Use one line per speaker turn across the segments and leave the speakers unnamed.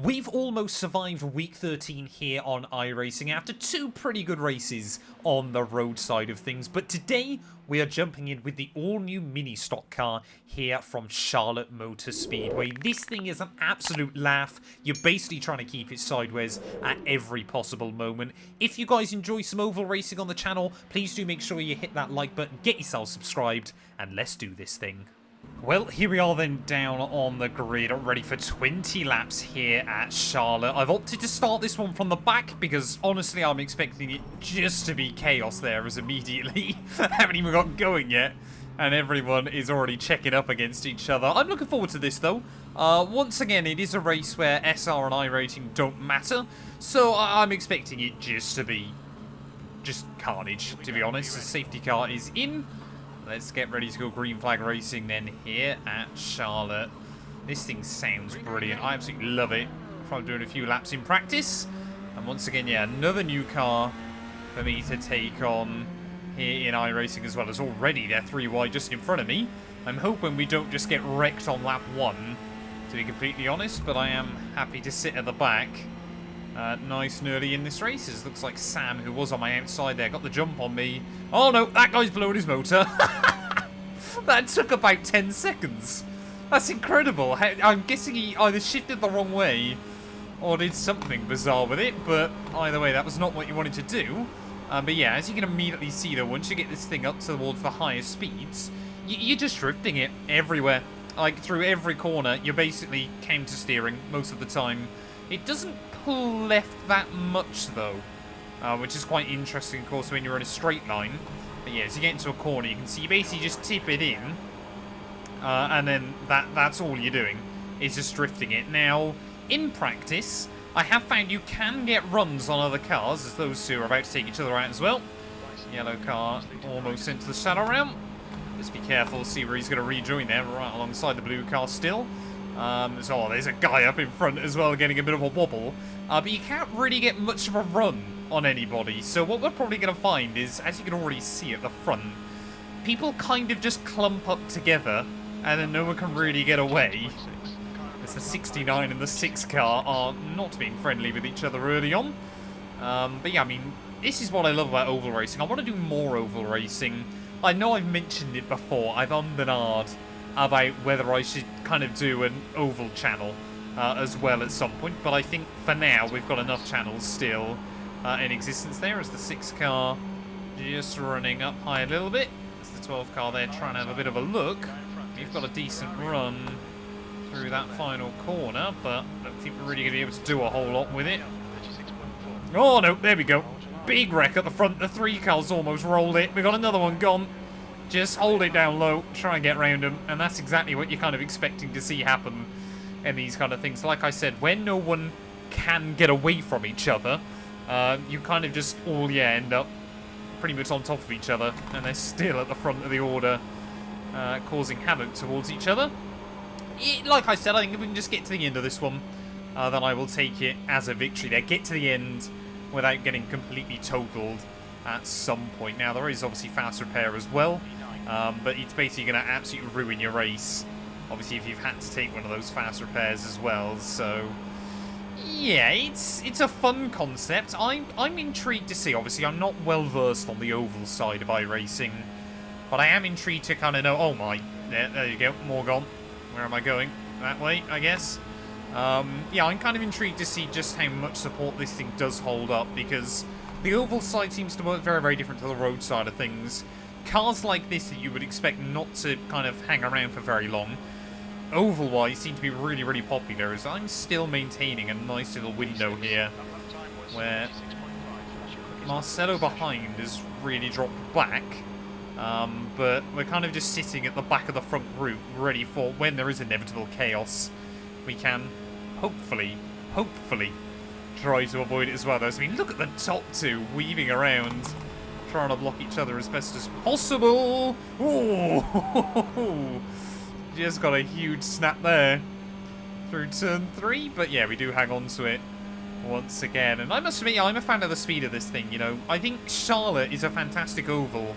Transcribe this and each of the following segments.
We've almost survived week 13 here on iRacing after two pretty good races on the road side of things, but today we are jumping in with the all-new mini stock car here from Charlotte Motor Speedway. This thing is an absolute laugh. You're basically trying to keep it sideways at every possible moment. If you guys enjoy some oval racing on the channel, please do make sure you hit that like button, get yourself subscribed, and let's do this thing. Well, here we are then down on the grid, ready for 20 laps here at Charlotte. I've opted to start this one from the back because, honestly, I'm expecting it just to be chaos there as immediately. Haven't even got going yet, and everyone is already checking up against each other. I'm looking forward to this, though. Once again, it is a race where SR and I rating don't matter, so I'm expecting it just to be just carnage, to be honest. The safety car is in. Let's get ready to go green flag racing then here at Charlotte. This thing sounds brilliant. I absolutely love it from doing a few laps in practice. And once again, yeah, another new car for me to take on here in iRacing as well. As already they're 3 wide just in front of me. I'm hoping we don't just get wrecked on lap 1, to be completely honest. But I am happy to sit at the back. Nice and early in this race. It looks like Sam, who was on my outside there, got the jump on me. Oh no, that guy's blowing his motor. That took about 10 seconds. That's incredible. I'm guessing he either shifted the wrong way or did something bizarre with it, but either way, that was not what you wanted to do. But yeah, as you can immediately see though, once you get this thing up towards the highest speeds, you're just drifting it everywhere. Like through every corner, you're basically counter steering most of the time. It doesn't pull left that much though, which is quite interesting, of course, when you're in a straight line. But yeah, as you get into a corner, you can see you basically just tip it in, and then that's all you're doing, is just drifting it. Now, in practice, I have found you can get runs on other cars, as those two are about to take each other out as well. Yellow car almost into the shadow realm. Just be careful, see where he's going to rejoin there, right alongside the blue car still. So there's a guy up in front as well getting a bit of a wobble, but you can't really get much of a run on anybody. So what we're probably going to find is, as you can already see at the front, people kind of just clump up together and then no one can really get away. As the 69 and the 6 car are not being friendly with each other early on. But yeah, I mean, this is what I love about oval racing. I want to do more oval racing. I know I've mentioned it before. I've ummed and ahed about whether I should kind of do an oval channel as well at some point, but I think for now we've got enough channels still in existence there, as the 6 car just running up high a little bit. As the 12 car there trying to have a bit of a look. We've got a decent run through that final corner, but I don't think we're really going to be able to do a whole lot with it. Oh no, there we go. Big wreck at the front. The 3 car's almost rolled it. We've got another one gone. Just hold it down low, try and get around them, and that's exactly what you're kind of expecting to see happen in these kind of things. Like I said, when no one can get away from each other, you kind of just all, end up pretty much on top of each other, and they're still at the front of the order, causing havoc towards each other. Like I said, I think if we can just get to the end of this one, then I will take it as a victory there. Get to the end without getting completely totaled at some point. Now, there is obviously fast repair as well, but it's basically going to absolutely ruin your race, obviously, if you've had to take one of those fast repairs as well. So yeah, it's a fun concept. I'm intrigued to see. Obviously, I'm not well versed on the oval side of iRacing, but I am intrigued to kind of know. Oh my, there you go, more gone. Where am I going? That way, I guess. Yeah, I'm kind of intrigued to see just how much support this thing does hold up, because the oval side seems to work very, very different to the road side of things. Cars like this that you would expect not to kind of hang around for very long, oval-wise, seem to be really, really popular, as I'm still maintaining a nice little window here where Marcelo behind has really dropped back, but we're kind of just sitting at the back of the front group, ready for when there is inevitable chaos. We can hopefully try to avoid it as well. I mean, look at the top two weaving around, trying to block each other as best as possible. Ooh, just got a huge snap there through turn 3, but yeah, we do hang on to it once again. And I must admit, I'm a fan of the speed of this thing. You know, I think Charlotte is a fantastic oval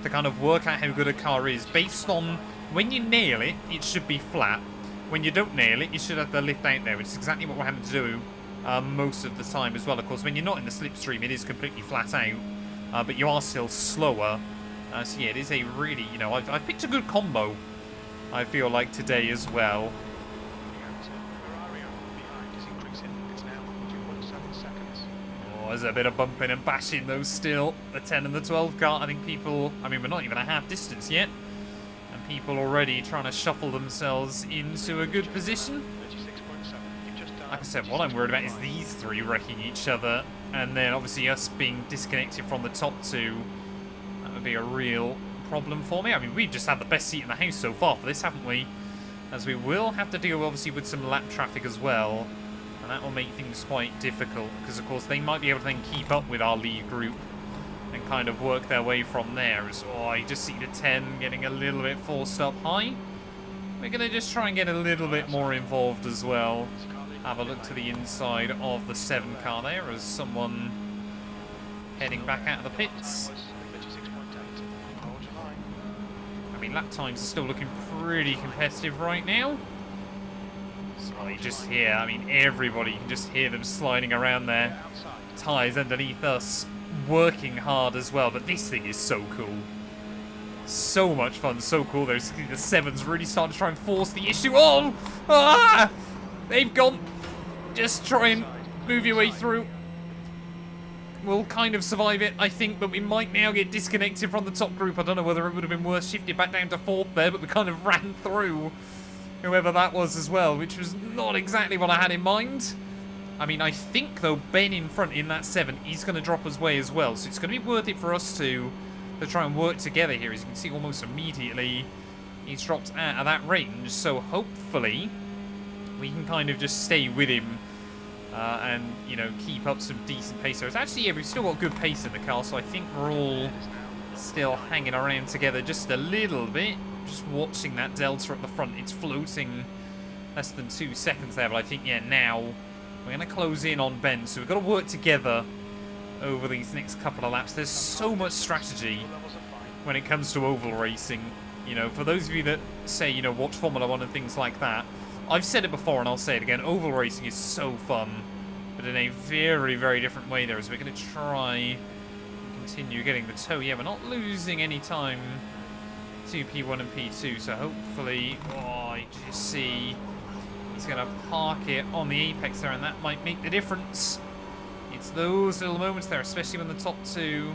to kind of work out how good a car is based on when you nail it, it should be flat. when you don't nail it, you should have the lift out there, which is exactly what we're having to do most of the time as well. Of course, when you're not in the slipstream, it is completely flat out, but you are still slower. So yeah, it is a really, you know, I've picked a good combo, I feel like, today as well. Oh, there's a bit of bumping and bashing though still. The 10 and the 12 car, I think people, I mean, we're not even a half distance yet. And people already trying to shuffle themselves into a good position. Like I said, what I'm worried about is these three wrecking each other. And then obviously us being disconnected from the top two. That would be a real problem for me. I mean, we've just had the best seat in the house so far for this, haven't we? As we will have to deal obviously with some lap traffic as well. And that will make things quite difficult, because of course they might be able to then keep up with our lead group and kind of work their way from there. Oh, you just see the 10 getting a little bit forced up high. We're going to just try and get a little bit more involved as well. Have a look to the inside of the 7 car there as someone heading back out of the pits. I mean, lap times are still looking pretty competitive right now. So you just hear, I mean, everybody, you can just hear them sliding around their tyres underneath us, working hard as well. But this thing is so cool. So much fun, so cool. There's the 7s really starting to try and force the issue on. Ah! They've gone. Just try and move your way through. We'll kind of survive it, I think, but we might now get disconnected from the top group. I don't know whether it would have been worth shifting back down to 4th there, but we kind of ran through whoever that was as well, which was not exactly what I had in mind. I mean, I think, though, Ben in front in that 7 is going to drop his way as well, so it's going to be worth it for us to try and work together here. As you can see, almost immediately he's dropped out of that range, so hopefully we can kind of just stay with him and, you know, keep up some decent pace. So it's actually, yeah, we've still got good pace in the car, so I think we're all still hanging around together just a little bit. Just watching that delta at the front. It's floating less than 2 seconds there, but I think, yeah, now we're going to close in on Ben. So we've got to work together over these next couple of laps. There's so much strategy when it comes to oval racing. You know, for those of you that say, you know, watch Formula 1 and things like that, I've said it before and I'll say it again, oval racing is so fun, but in a very, very different way there, as we're going to try and continue getting the toe. Yeah, we're not losing any time to P1 and P2, so hopefully, oh, you just see he's going to park it on the apex there, and that might make the difference. It's those little moments there, especially when the top two,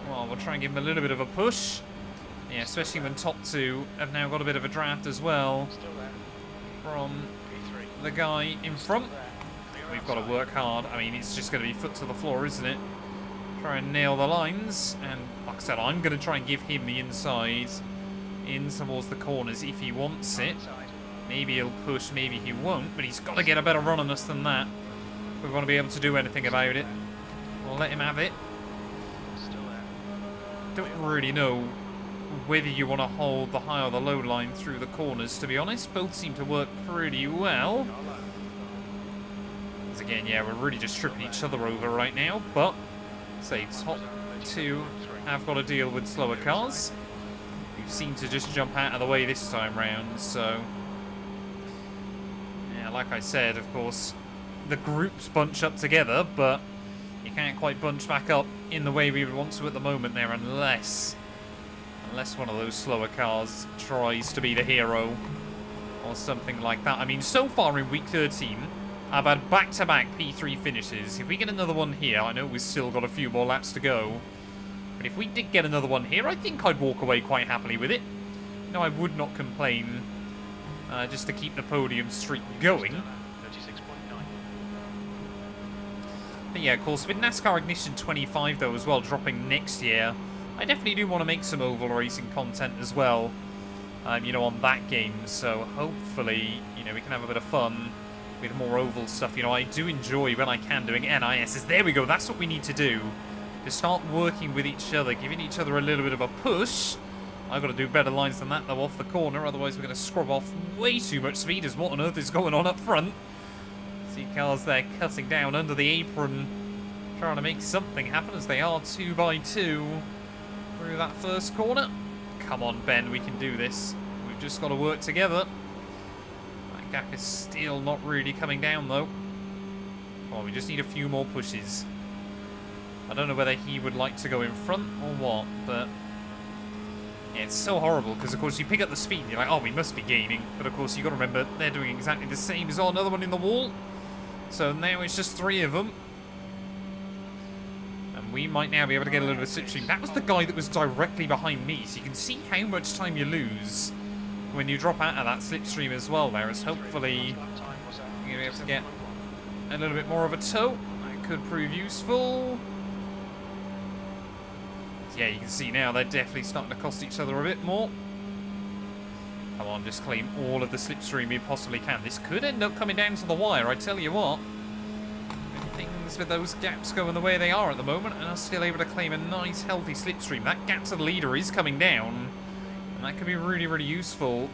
well, we'll try and give him a little bit of a push. Yeah, especially when top two have now got a bit of a draft as well from the guy in front. We've got to work hard. I mean, it's just going to be foot to the floor, isn't it? Try and nail the lines, and like I said, I'm going to try and give him the inside in towards the corners if he wants it. Maybe he'll push, maybe he won't, but he's got to get a better run on us than that if we want to be able to do anything about it. We'll let him have it. Don't really know whether you want to hold the high or the low line through the corners, to be honest. Both seem to work pretty well. Because again, yeah, we're really just tripping each other over right now, but say top two have got to deal with slower cars who seem to just jump out of the way this time round. So yeah, like I said, of course the groups bunch up together, but you can't quite bunch back up in the way we would want to at the moment there, unless one of those slower cars tries to be the hero or something like that. I mean, so far in week 13 I've had back-to-back P3 finishes. If we get another one here, I know we've still got a few more laps to go, but if we did get another one here, I think I'd walk away quite happily with it. No, I would not complain, just to keep the podium streak going. But yeah, of course, with NASCAR Ignition 25 though as well, dropping next year, I definitely do want to make some oval racing content as well, you know, on that game. So hopefully, you know, we can have a bit of fun with more oval stuff. You know, I do enjoy when I can doing NISs. There we go. That's what we need to do. To start working with each other, giving each other a little bit of a push. I've got to do better lines than that, though, off the corner. Otherwise, we're going to scrub off way too much speed. As what on earth is going on up front? See cars there cutting down under the apron, trying to make something happen as they are 2 by 2 through that first corner. Come on, Ben, we can do this. We've just got to work together. Gap is still not really coming down, though. Oh, we just need a few more pushes. I don't know whether he would like to go in front or what, but... yeah, it's so horrible, because of course you pick up the speed and you're like, oh, we must be gaining. But of course you've got to remember, they're doing exactly the same as another one in the wall. So now it's just 3 of them. And we might now be able to get a little bit of slipstream. That was the guy that was directly behind me, so you can see how much time you lose when you drop out of that slipstream as well there. As hopefully you're going to be able to get a little bit more of a tow. That could prove useful. Yeah, you can see now they're definitely starting to cost each other a bit more. Come on, just claim all of the slipstream you possibly can. This could end up coming down to the wire, I tell you what. With things with those gaps going the way they are at the moment, and are still able to claim a nice, healthy slipstream. That gap to the leader is coming down, and that could be really, really useful.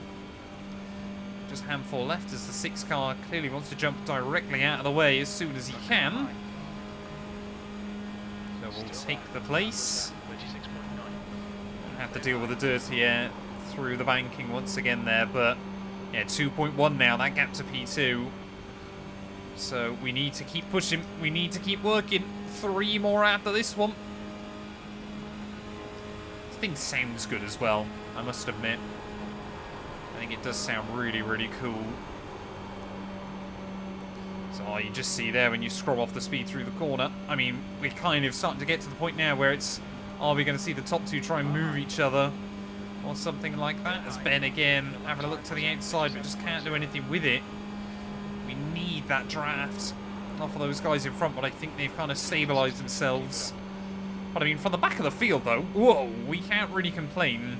Just a handful left as the 6 car clearly wants to jump directly out of the way as soon as he can. So we'll take the place. Have to deal with the dirty air through the banking once again there, but yeah, 2.1 now, that gap to P2. So we need to keep pushing, we need to keep working. 3 more after this one. This thing sounds good as well, I must admit. I think it does sound really, really cool. So you just see there when you scroll off the speed through the corner. I mean, we're kind of starting to get to the point now where it's, are we going to see the top 2 try and move each other or something like that? As Ben again having a look to the outside but just can't do anything with it. We need that draft off of those guys in front, but I think they've kind of stabilised themselves. But I mean, from the back of the field though, whoa, we can't really complain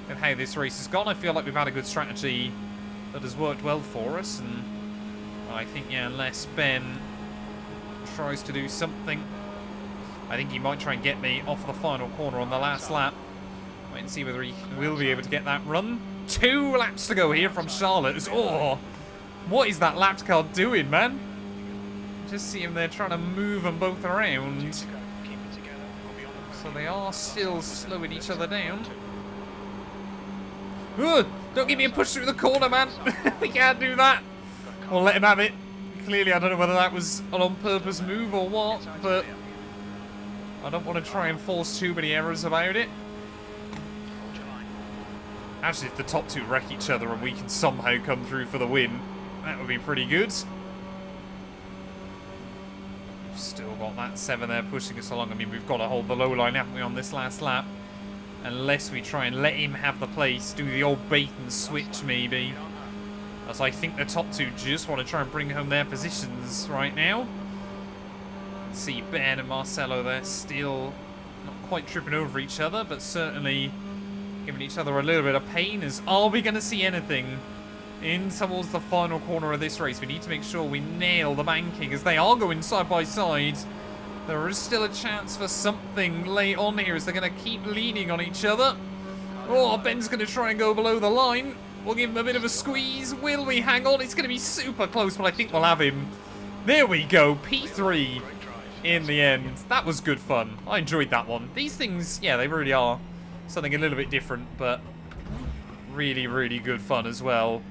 with how this race has gone. I feel like we've had a good strategy that has worked well for us, and I think, yeah, unless Ben tries to do something, I think he might try and get me off the final corner on the last lap. Wait and see whether he will be able to get that run. 2 laps to go here from Charlotte. Oh, what is that lapped car doing, man? Just see him there trying to move them both around. So they are still slowing each other down. Ugh, don't give me a push through the corner, man. We can't do that. We'll let him have it. Clearly, I don't know whether that was an on-purpose move or what, but I don't want to try and force too many errors about it. Actually, if the top 2 wreck each other and we can somehow come through for the win, that would be pretty good. We've still got that 7 there pushing us along. I mean, we've got to hold the low line, haven't we, on this last lap? Unless we try and let him have the place, do the old bait and switch maybe. As I think the top 2 just want to try and bring home their positions right now. See Ben and Marcelo there still not quite tripping over each other, but certainly giving each other a little bit of pain. As are we going to see anything in towards the final corner of this race? We need to make sure we nail the banking as they are going side by side. There is still a chance for something late on here as they're going to keep leaning on each other. Oh, Ben's going to try and go below the line. We'll give him a bit of a squeeze. Will we hang on? It's going to be super close, but I think we'll have him. There we go, P3 in the end. That was good fun. I enjoyed that one. These things, yeah, they really are something a little bit different, but really, really good fun as well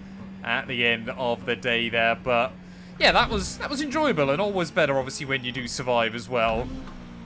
at the end of the day there. But yeah, that was enjoyable, and always better, obviously, when you do survive as well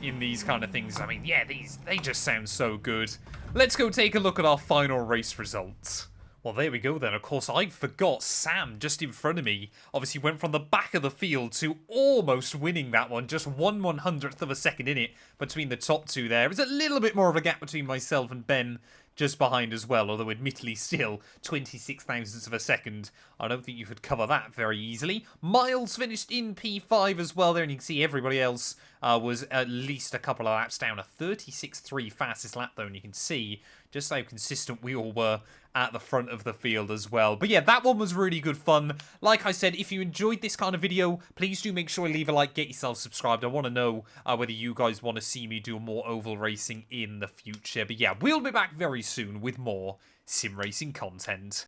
in these kind of things. I mean, yeah, they just sound so good. Let's go take a look at our final race results. Well, there we go then. Of course, I forgot Sam just in front of me. Obviously went from the back of the field to almost winning that one. Just 1/100th of a second in it between the top 2 there. There's a little bit more of a gap between myself and Ben just behind as well, although admittedly still 26 thousandths of a second. I don't think you could cover that very easily. Miles finished in P5 as well there, and you can see everybody else was at least a couple of laps down. A 36.3 fastest lap though, and you can see just how consistent we all were at the front of the field as well. But yeah, that one was really good fun. Like I said, if you enjoyed this kind of video, please do make sure to leave a like, get yourself subscribed. I want to know whether you guys want to see me do more oval racing in the future. But yeah, we'll be back very soon with more sim racing content.